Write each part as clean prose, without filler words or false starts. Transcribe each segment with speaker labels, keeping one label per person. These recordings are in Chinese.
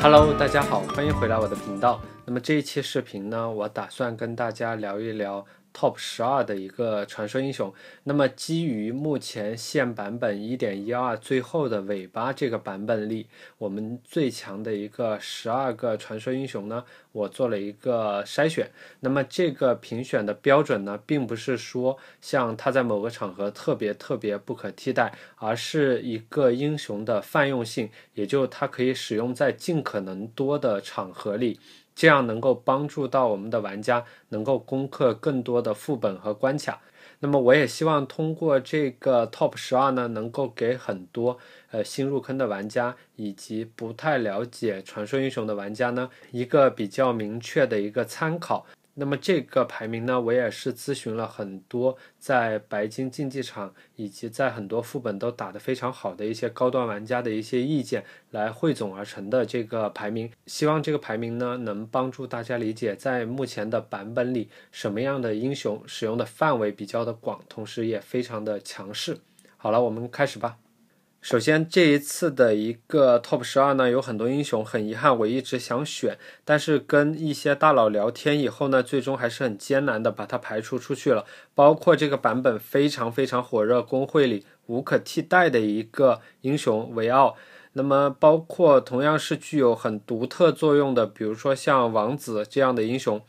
Speaker 1: Hello， 大家好，欢迎回来我的频道。那么这一期视频呢，我打算跟大家聊一聊 Top 12的一个传说英雄。那么基于目前现版本 1.12 最后的尾巴这个版本里，我们最强的一个12个传说英雄呢，我做了一个筛选。那么这个评选的标准呢，并不是说像他在某个场合特别不可替代，而是一个英雄的泛用性，也就它可以使用在尽可能多的场合里，这样能够帮助到我们的玩家能够攻克更多的副本和关卡。那么我也希望通过这个 Top 12呢，能够给很多新入坑的玩家以及不太了解传说英雄的玩家呢，一个比较明确的一个参考。那么这个排名呢，我也是咨询了很多在白金竞技场以及在很多副本都打得非常好的一些高端玩家的一些意见来汇总而成的这个排名。希望这个排名呢，能帮助大家理解在目前的版本里什么样的英雄使用的范围比较的广，同时也非常的强势。好了，我们开始吧。首先这一次的一个 Top 12呢，有很多英雄很遗憾我一直想选，但是跟一些大佬聊天以后呢，最终还是很艰难的把它排除出去了。包括这个版本非常火热，公会里无可替代的一个英雄维奥，那么包括同样是具有很独特作用的，比如说像王子这样的英雄，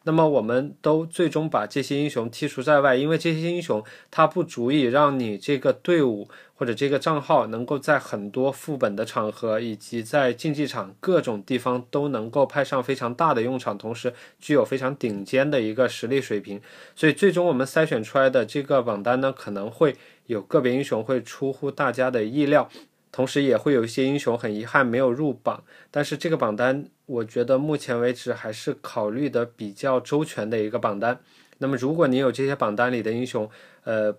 Speaker 1: 那么我们都最终把这些英雄剔除在外，因为这些英雄它不足以让你这个队伍或者这个账号能够在很多副本的场合以及在竞技场各种地方都能够派上非常大的用场，同时具有非常顶尖的一个实力水平。所以最终我们筛选出来的这个榜单呢，可能会有个别英雄会出乎大家的意料，同时也会有一些英雄很遗憾没有入榜，但是这个榜单我觉得目前为止还是考虑的比较周全的一个榜单。那么如果你有这些榜单里的英雄，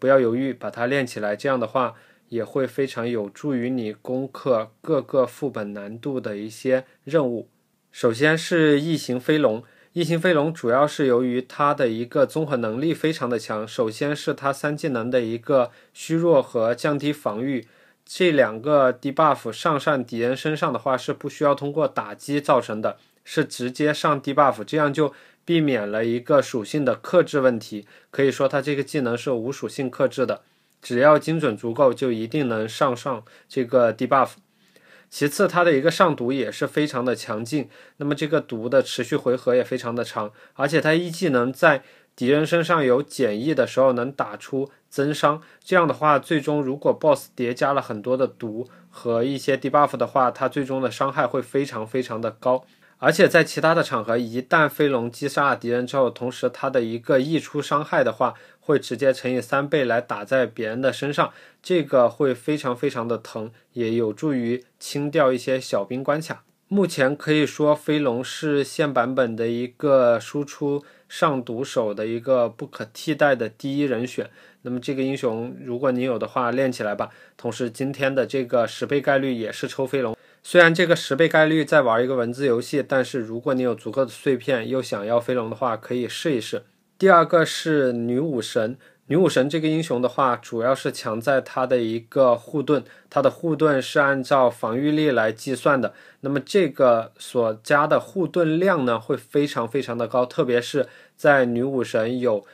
Speaker 1: 不要犹豫把它练起来，这样的话也会非常有助于你攻克各个副本难度的一些任务。首先是异形飞龙，异形飞龙主要是由于它的一个综合能力非常的强，首先是它3技能的一个虚弱和降低防御，这两个 debuff 上敌人身上的话是不需要通过打击造成的，是直接上 debuff， 这样就避免了一个属性的克制问题。可以说它这个技能是无属性克制的，只要精准足够就一定能上这个 debuff。 其次它的一个上毒也是非常的强劲，那么这个毒的持续回合也非常的长，而且它一技能在敌人身上有减益的时候能打出增伤，这样的话最终如果 BOSS 叠加了很多的毒和一些 debuff 的话，它最终的伤害会非常的高。而且在其他的场合，一旦飞龙击杀了敌人之后，同时它的一个溢出伤害的话会直接乘以3倍来打在别人的身上，这个会非常的疼，也有助于清掉一些小兵关卡。目前可以说飞龙是现版本的一个输出上毒手的一个不可替代的第一人选。那么这个英雄如果你有的话练起来吧，同时今天的这个10倍概率也是抽飞龙，虽然这个10倍概率在玩一个文字游戏，但是如果你有足够的碎片又想要飞龙的话可以试一试。第二个是女武神，女武神这个英雄的话主要是强在它的一个护盾，它的护盾是按照防御力来计算的，那么这个所加的护盾量呢会非常的高，特别是在女武神有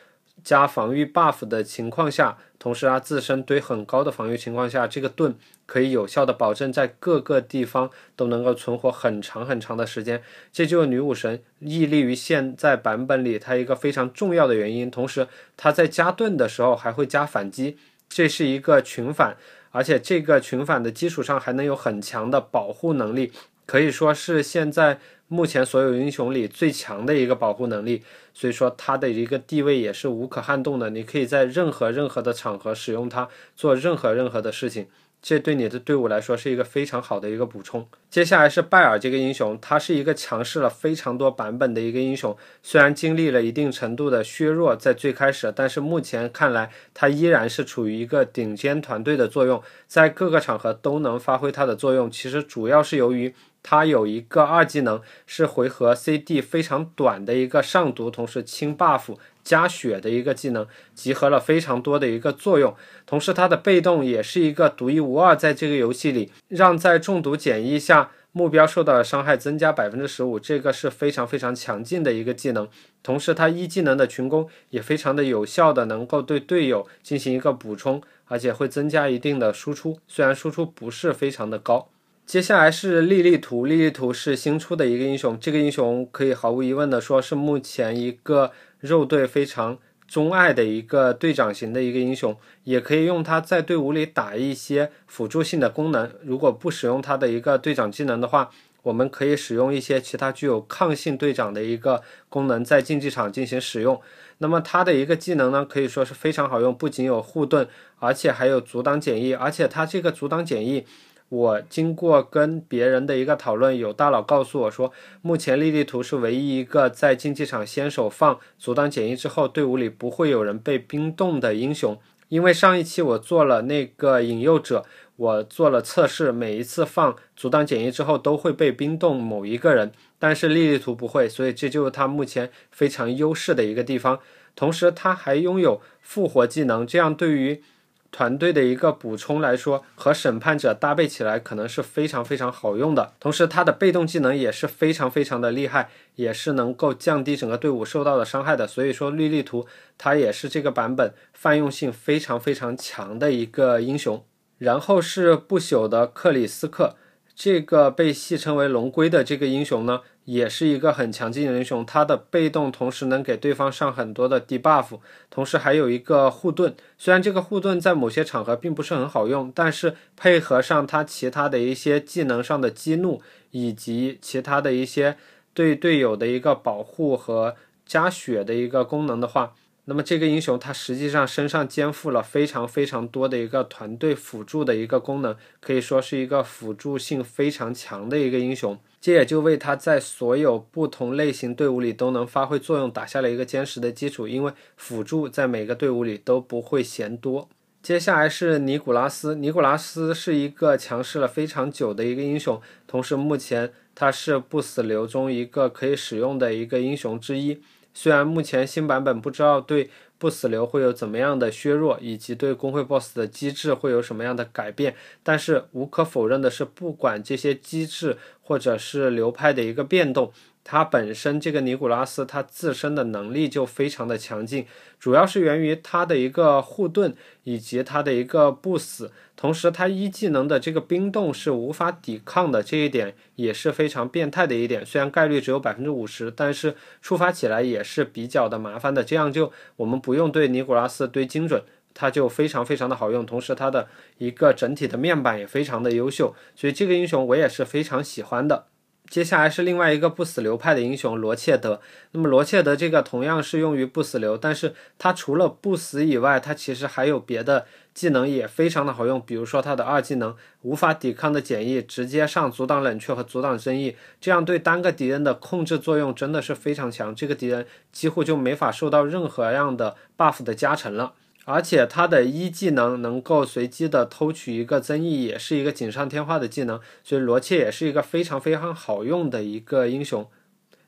Speaker 1: 加防御 buff 的情况下，同时它自身堆很高的防御情况下，这个盾可以有效的保证在各个地方都能够存活很长的时间，这就是女武神屹立于现在版本里它一个非常重要的原因。同时它在加盾的时候还会加反击，这是一个群反，而且这个群反的基础上还能有很强的保护能力，可以说是现在目前所有英雄里最强的一个保护能力，所以说它的一个地位也是无可撼动的，你可以在任何的场合使用它做任何的事情，这对你的队伍来说是一个非常好的一个补充。接下来是拜尔这个英雄，他是一个强势了非常多版本的一个英雄，虽然经历了一定程度的削弱在最开始，但是目前看来他依然是处于一个顶尖团队的作用，在各个场合都能发挥他的作用。其实主要是由于他有一个2技能是回合 CD 非常短的一个上毒同时清 buff 加血的一个技能，集合了非常多的一个作用。同时它的被动也是一个独一无二，在这个游戏里让在中毒减益下目标受到的伤害增加15%，这个是非常非常强劲的一个技能。同时它一技能的群攻也非常的有效的能够对队友进行一个补充，而且会增加一定的输出，虽然输出不是非常的高。接下来是莉莉图，莉莉图是新出的一个英雄，这个英雄可以毫无疑问的说是目前一个肉队非常钟爱的一个队长型的一个英雄，也可以用它在队伍里打一些辅助性的功能。如果不使用它的一个队长技能的话，我们可以使用一些其他具有抗性队长的一个功能在竞技场进行使用。那么它的一个技能呢，可以说是非常好用，不仅有护盾，而且还有阻挡减役，而且它这个阻挡减役我经过跟别人的一个讨论，有大佬告诉我说，目前莉莉图是唯一一个在竞技场先手放阻挡减役之后队伍里不会有人被冰冻的英雄。因为上一期我做了那个引诱者，我做了测试，每一次放阻挡减役之后都会被冰冻某一个人，但是莉莉图不会，所以这就是它目前非常优势的一个地方。同时它还拥有复活技能，这样对于团队的一个补充来说，和审判者搭配起来可能是非常非常好用的。同时它的被动技能也是非常非常的厉害，也是能够降低整个队伍受到的伤害的。所以说莉莉图它也是这个版本泛用性非常非常强的一个英雄。然后是不朽的克里斯克，这个被戏称为龙龟的这个英雄呢，也是一个很强劲的英雄，他的被动同时能给对方上很多的 debuff， 同时还有一个护盾，虽然这个护盾在某些场合并不是很好用，但是配合上他其他的一些技能上的激怒，以及其他的一些对队友的一个保护和加血的一个功能的话，那么这个英雄他实际上身上肩负了非常非常多的一个团队辅助的一个功能，可以说是一个辅助性非常强的一个英雄，这也就为他在所有不同类型队伍里都能发挥作用打下了一个坚实的基础，因为辅助在每个队伍里都不会嫌多。接下来是尼古拉斯，尼古拉斯是一个强势了非常久的一个英雄，同时目前他是不死流中一个可以使用的一个英雄之一。虽然目前新版本不知道对不死流会有怎么样的削弱，以及对工会 BOSS 的机制会有什么样的改变，但是无可否认的是，不管这些机制或者是流派的一个变动，它本身这个尼古拉斯它自身的能力就非常的强劲，主要是源于它的一个护盾以及它的一个不死，同时它一技能的这个冰冻是无法抵抗的，这一点也是非常变态的一点，虽然概率只有 50%， 但是触发起来也是比较的麻烦的，这样就我们不用对尼古拉斯堆精准，它就非常非常的好用，同时它的一个整体的面板也非常的优秀，所以这个英雄我也是非常喜欢的。接下来是另外一个不死流派的英雄罗切德，那么罗切德这个同样是用于不死流，但是它除了不死以外，它其实还有别的技能也非常的好用，比如说它的二技能无法抵抗的减役，直接上阻挡冷却和阻挡增益，这样对单个敌人的控制作用真的是非常强，这个敌人几乎就没法受到任何样的 buff 的加成了。而且它的一技能能够随机的偷取一个增益，也是一个锦上添花的技能，所以罗切也是一个非常非常好用的一个英雄，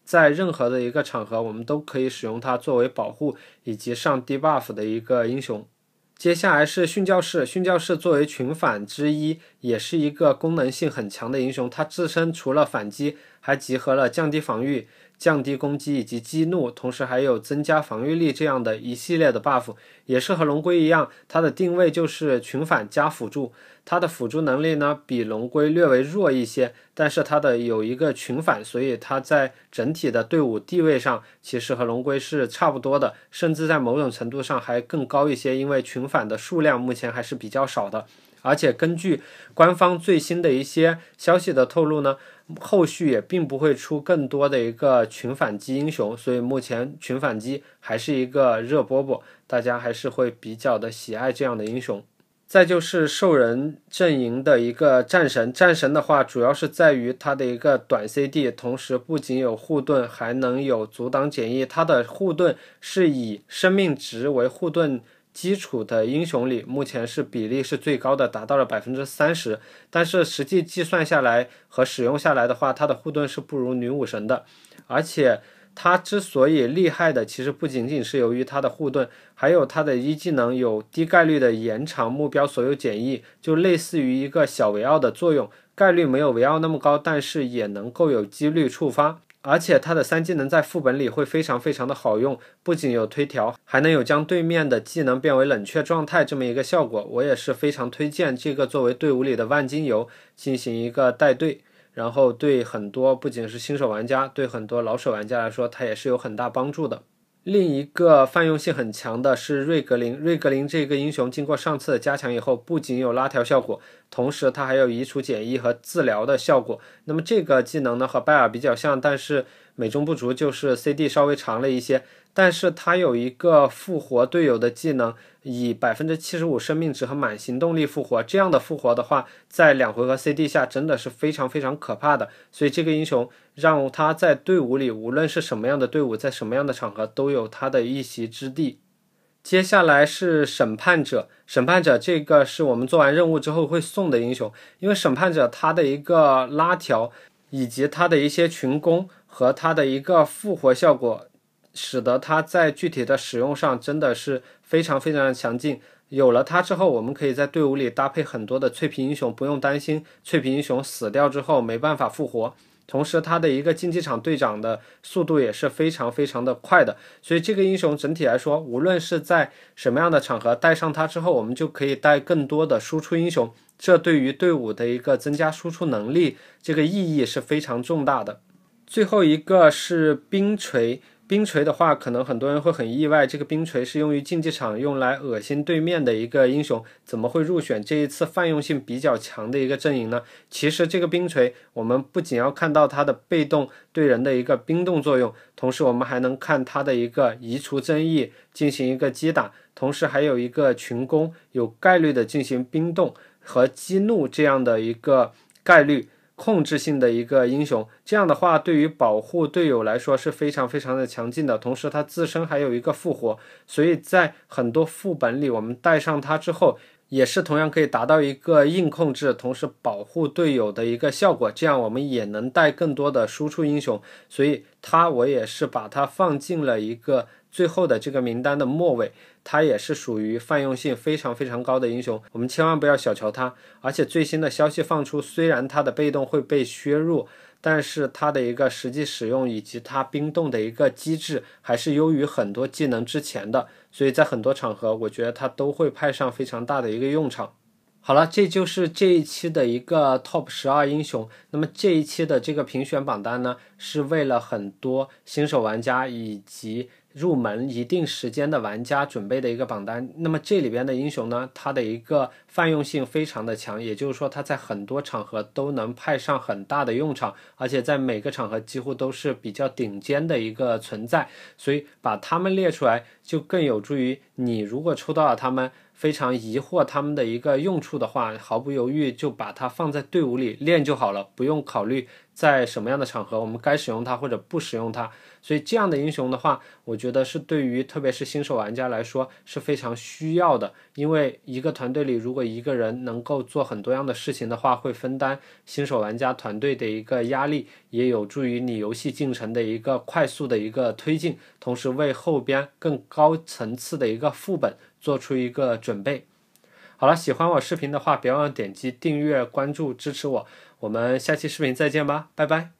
Speaker 1: 在任何的一个场合我们都可以使用它作为保护以及上 debuff 的一个英雄。接下来是驯教士，驯教士作为群反之一，也是一个功能性很强的英雄，它自身除了反击，还集合了降低防御、降低攻击以及激怒，同时还有增加防御力这样的一系列的 buff， 也是和龙龟一样，它的定位就是群反加辅助，它的辅助能力呢比龙龟略为弱一些，但是它的有一个群反，所以它在整体的队伍地位上其实和龙龟是差不多的，甚至在某种程度上还更高一些，因为群反的数量目前还是比较少的。而且根据官方最新的一些消息的透露呢，后续也并不会出更多的一个群反击英雄，所以目前群反击还是一个热饽饽，大家还是会比较的喜爱这样的英雄。再就是兽人阵营的一个战神，战神的话主要是在于它的一个短 CD， 同时不仅有护盾，还能有阻挡减役，它的护盾是以生命值为护盾基础的英雄里，目前是比例是最高的，达到了 30%， 但是实际计算下来和使用下来的话，它的护盾是不如女武神的，而且它之所以厉害的其实不仅仅是由于它的护盾，还有它的一技能有低概率的延长目标所有减役，就类似于一个小维奥的作用，概率没有维奥那么高，但是也能够有几率触发。而且它的3技能在副本里会非常非常的好用，不仅有推条，还能有将对面的技能变为冷却状态这么一个效果。我也是非常推荐这个作为队伍里的万金油进行一个带队，然后对很多不仅是新手玩家，对很多老手玩家来说它也是有很大帮助的。另一个泛用性很强的是瑞格林。瑞格林这个英雄经过上次的加强以后，不仅有拉条效果，同时它还有移除减1和治疗的效果。那么这个技能呢和拜尔比较像，但是美中不足，就是 CD 稍微长了一些。但是它有一个复活队友的技能，以 75% 生命值和满行动力复活，这样的复活的话，在2回合 CD 下真的是非常非常可怕的。所以这个英雄让他在队伍里，无论是什么样的队伍，在什么样的场合都有他的一席之地。接下来是审判者。审判者这个是我们做完任务之后会送的英雄，因为审判者他的一个拉条以及他的一些群攻和他的一个复活效果，使得它在具体的使用上真的是非常非常的强劲。有了它之后，我们可以在队伍里搭配很多的脆皮英雄，不用担心脆皮英雄死掉之后没办法复活。同时它的一个竞技场队长的速度也是非常非常的快的，所以这个英雄整体来说，无论是在什么样的场合带上它之后，我们就可以带更多的输出英雄，这对于队伍的一个增加输出能力，这个意义是非常重大的。最后一个是冰锤。冰锤的话，可能很多人会很意外，这个冰锤是用于竞技场用来恶心对面的一个英雄，怎么会入选这一次泛用性比较强的一个阵营呢？其实这个冰锤我们不仅要看到它的被动对人的一个冰冻作用，同时我们还能看它的一个移除争议，进行一个击打，同时还有一个群攻，有概率的进行冰冻和激怒这样的一个概率控制性的一个英雄。这样的话对于保护队友来说是非常非常的强劲的，同时它自身还有一个复活，所以在很多副本里我们带上它之后，也是同样可以达到一个硬控制同时保护队友的一个效果，这样我们也能带更多的输出英雄。所以我也是把它放进了一个最后的这个名单的末尾，它也是属于泛用性非常非常高的英雄，我们千万不要小瞧它。而且最新的消息放出，虽然它的被动会被削弱，但是它的一个实际使用以及它冰冻的一个机制还是优于很多技能之前的，所以在很多场合我觉得它都会派上非常大的一个用场。好了，这就是这一期的一个 Top 12英雄。那么这一期的这个评选榜单呢，是为了很多新手玩家以及入门一定时间的玩家准备的一个榜单。那么这里边的英雄呢，它的一个泛用性非常的强，也就是说它在很多场合都能派上很大的用场，而且在每个场合几乎都是比较顶尖的一个存在。所以把他们列出来，就更有助于你如果抽到了他们，非常疑惑他们的一个用处的话，毫不犹豫就把它放在队伍里练就好了，不用考虑在什么样的场合我们该使用它或者不使用它。所以这样的英雄的话，我觉得是对于特别是新手玩家来说是非常需要的，因为一个团队里如果一个人能够做很多样的事情的话，会分担新手玩家团队的一个压力，也有助于你游戏进程的一个快速的一个推进，同时为后边更高层次的一个副本做出一个准备。好了，喜欢我视频的话，别忘了点击订阅、关注支持我。我们下期视频再见吧，拜拜。